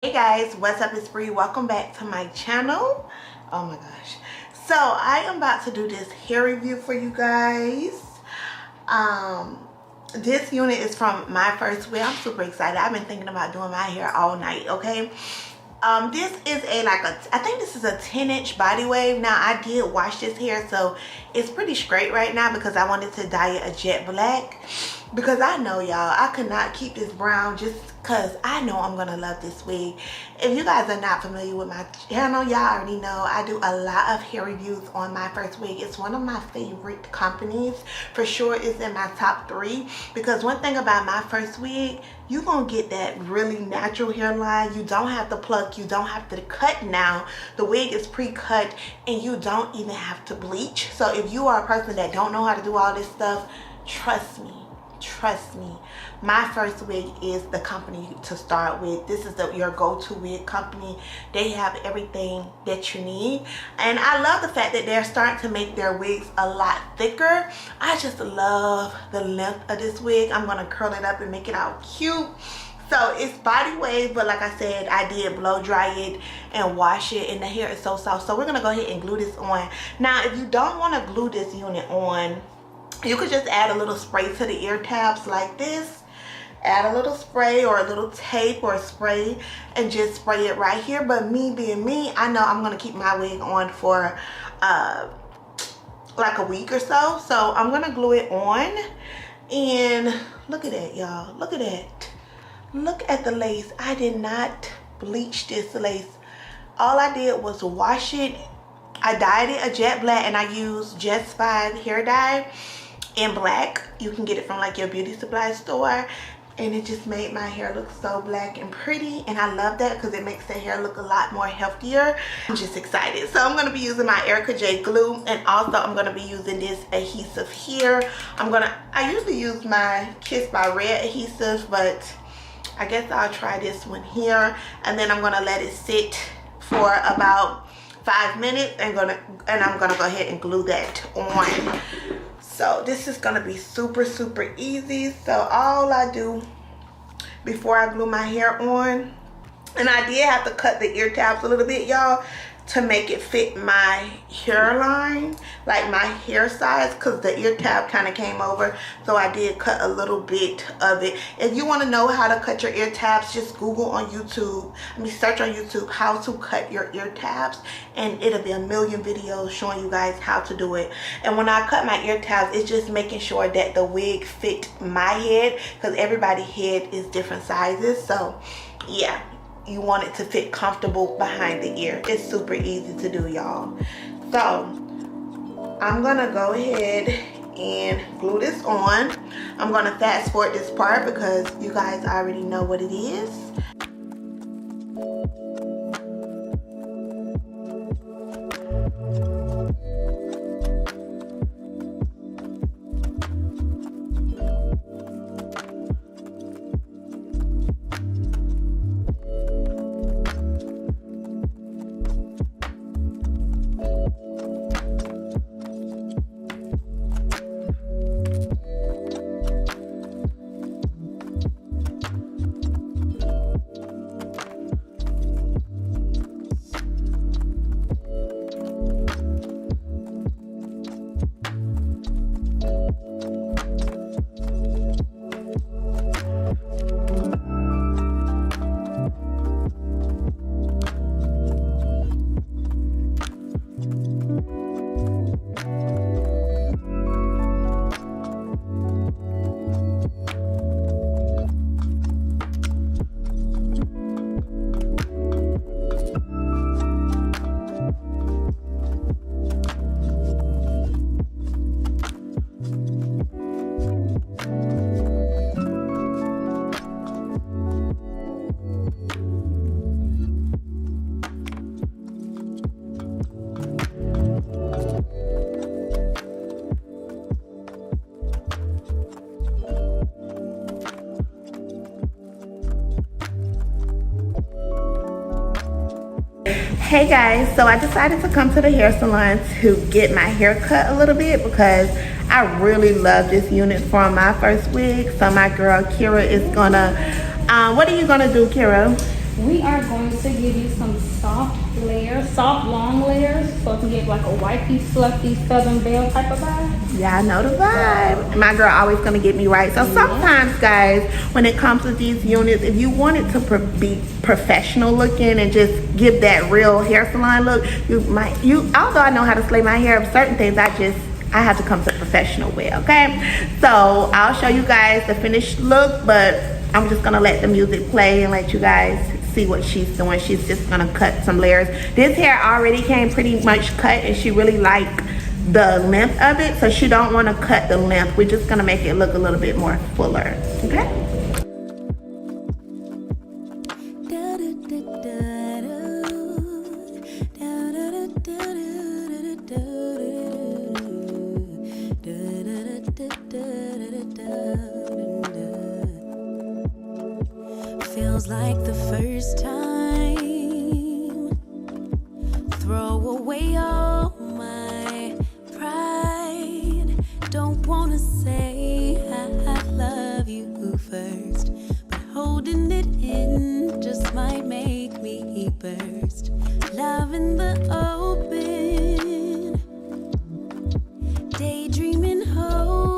Hey guys, what's up? It's Bree. Welcome back to my channel. Oh my gosh. So I am about to do this hair review for you guys. This unit is from Myfirstwig. I'm super excited. I've been thinking about doing my hair all night, okay? This is I think this is a 10-inch body wave. Now I did wash this hair, so it's pretty straight right now because I wanted to dye it a jet black. Because I know y'all, I could not keep this brown just because I know I'm gonna love this wig. If you guys are not familiar with my channel, y'all already know I do a lot of hair reviews on Myfirstwig. It's one of my favorite companies. For sure it's in my top 3 because one thing about Myfirstwig, you're gonna get that really natural hairline. You don't have to pluck, you don't have to cut now. The wig is pre-cut and you don't even have to bleach. So if you are a person that don't know how to do all this stuff, trust me, Myfirstwig is the company to start with. This is your go-to wig company. They have everything that you need, and I love the fact that they're starting to make their wigs a lot thicker. I just love the length of this wig. I'm gonna curl it up and make it all cute. So it's body wave, but like I said, I did blow dry it and wash it, and the hair is so soft. So we're gonna go ahead and glue this on. Now if you don't want to glue this unit on, you could just add a little spray to the ear tabs like this. Add a little spray or a little tape or a spray and just spray it right here. But me being me, I know I'm going to keep my wig on for like a week or so. So I'm going to glue it on. And look at that, y'all. Look at that. Look at the lace. I did not bleach this lace. All I did was wash it. I dyed it a jet black, and I used 𝗙𝗶𝘁𝗁𝗲 hair dye in black. You can get it from like your beauty supply store, and it just made my hair look so black and pretty, and I love that because it makes the hair look a lot more healthier. I'm just excited. So I'm going to be using my Erica J glue, and also I'm going to be using this adhesive here. I usually use my 𝗙𝗶𝘁𝗁𝗲 adhesive, but I guess I'll try this one here, and then I'm going to let it sit for about 5 minutes, and I'm gonna go ahead and glue that on. So this is gonna be super easy. So all I do before I glue my hair on, and I did have to cut the ear tabs a little bit, y'all, to make it fit my hairline, like my hair size, because the ear tab kind of came over. So I did cut a little bit of it. If you want to know how to cut your ear tabs, just Google on YouTube. Search on YouTube how to cut your ear tabs, and it'll be a million videos showing you guys how to do it. And when I cut my ear tabs, it's just making sure that the wig fit my head, because everybody's head is different sizes. So yeah, you want it to fit comfortable behind the ear. It's super easy to do, y'all. So I'm gonna go ahead and glue this on. I'm gonna fast forward this part because you guys already know what it is. Hey guys, so I decided to come to the hair salon to get my hair cut a little bit because I really love this unit from Myfirstwig. So my girl Kira is gonna, what are you gonna do, Kira? We are going to give you some soft layers, soft long layers, so it can give like a wifey, fluffy, southern belle type of vibe. Yeah, I know the vibe. My girl always gonna get me right. So sometimes, guys, when it comes to these units, if you want it to be professional looking and just give that real hair salon look, although I know how to slay my hair, certain things I have to come to professional with, okay? So I'll show you guys the finished look, but I'm just gonna let the music play and let you guys see what she's doing. She's just gonna cut some layers. This hair already came pretty much cut, and she really liked the length of it, so she don't want to cut the length. We're just gonna make it look a little bit more fuller, okay? Feels like the first time. Throw away all my pride. Don't wanna say I love you first, but holding it in just might make me burst. Love in the open, daydreaming, hoping,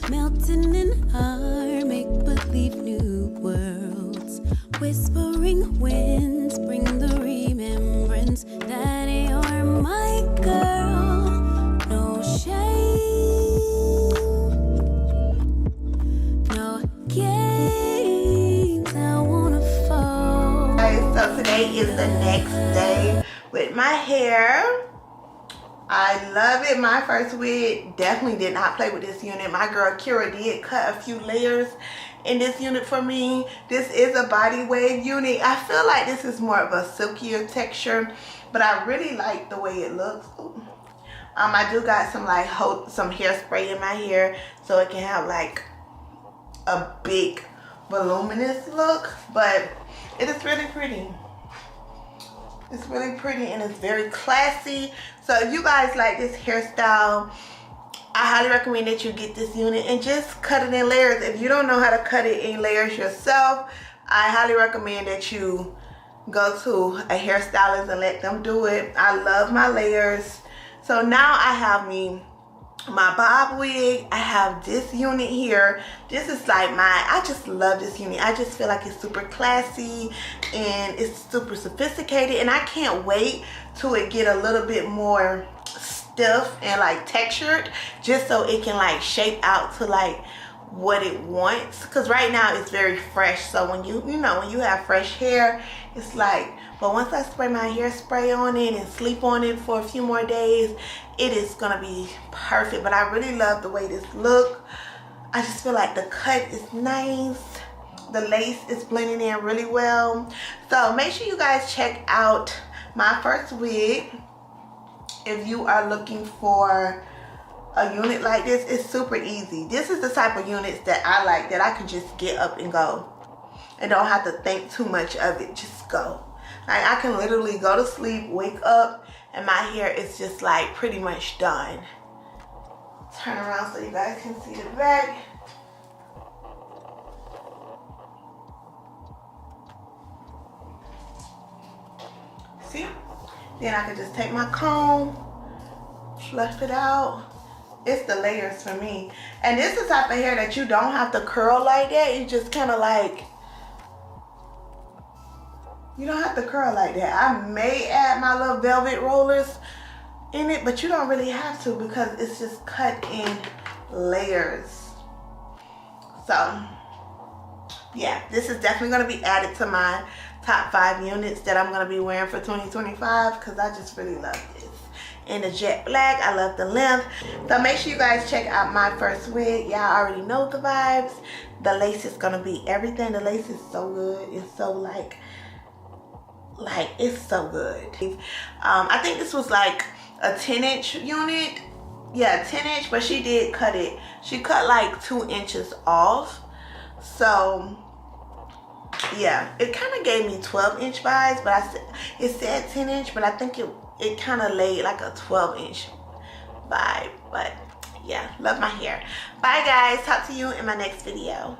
melting in our make-believe new worlds. Whispering winds bring the remembrance that you're my girl. No shame, no games. I wanna fall. Guys, so today is the next day with my hair. I love it. My first wig definitely did not play with this unit. My girl Kira did cut a few layers in this unit for me. This is a body wave unit. I feel like this is more of a silkier texture, but I really like the way it looks. Ooh. I do got some some hairspray in my hair so it can have like a big voluminous look, but it is really pretty. It's really pretty and it's very classy. So if you guys like this hairstyle, I highly recommend that you get this unit and just cut it in layers. If you don't know how to cut it in layers yourself, I highly recommend that you go to a hairstylist and let them do it. I love my layers. So now I have my bob wig. I have this unit here. This is like I just love this unit. I just feel like it's super classy and it's super sophisticated, and I can't wait till it get a little bit more stiff and like textured, just so it can like shape out to like what it wants. Because right now it's very fresh, so when you have fresh hair, it's like, but once I spray my hairspray on it and sleep on it for a few more days, it is gonna be perfect. But I really love the way this look. I just feel like the cut is nice. The lace is blending in really well. So make sure you guys check out my first wig if you are looking for a unit like this. It's super easy. This is the type of units that I like, that I can just get up and go and don't have to think too much of it. Just go. Like I can literally go to sleep, wake up, and my hair is just like pretty much done. Turn around so you guys can see the back. See? Then I can just take my comb, fluff it out. It's the layers for me. And this is the type of hair that you don't have to curl like that. You just kind of like, you don't have to curl like that. I may add my little velvet rollers in it, but you don't really have to because it's just cut in layers. So yeah, this is definitely going to be added to my top 5 units that I'm going to be wearing for 2025 because I just really love this. In the jet black, I love the length. So make sure you guys check out my first wig. Y'all already know the vibes. The lace is going to be everything. The lace is so good. It's so like it's so good. I think this was like a 10-inch unit. Yeah, 10-inch, but she did cut it. She cut like 2 inches off. So yeah, it kind of gave me 12-inch vibes, but it said 10-inch, but I think it kind of laid like a 12-inch vibe. But yeah, love my hair. Bye guys, talk to you in my next video.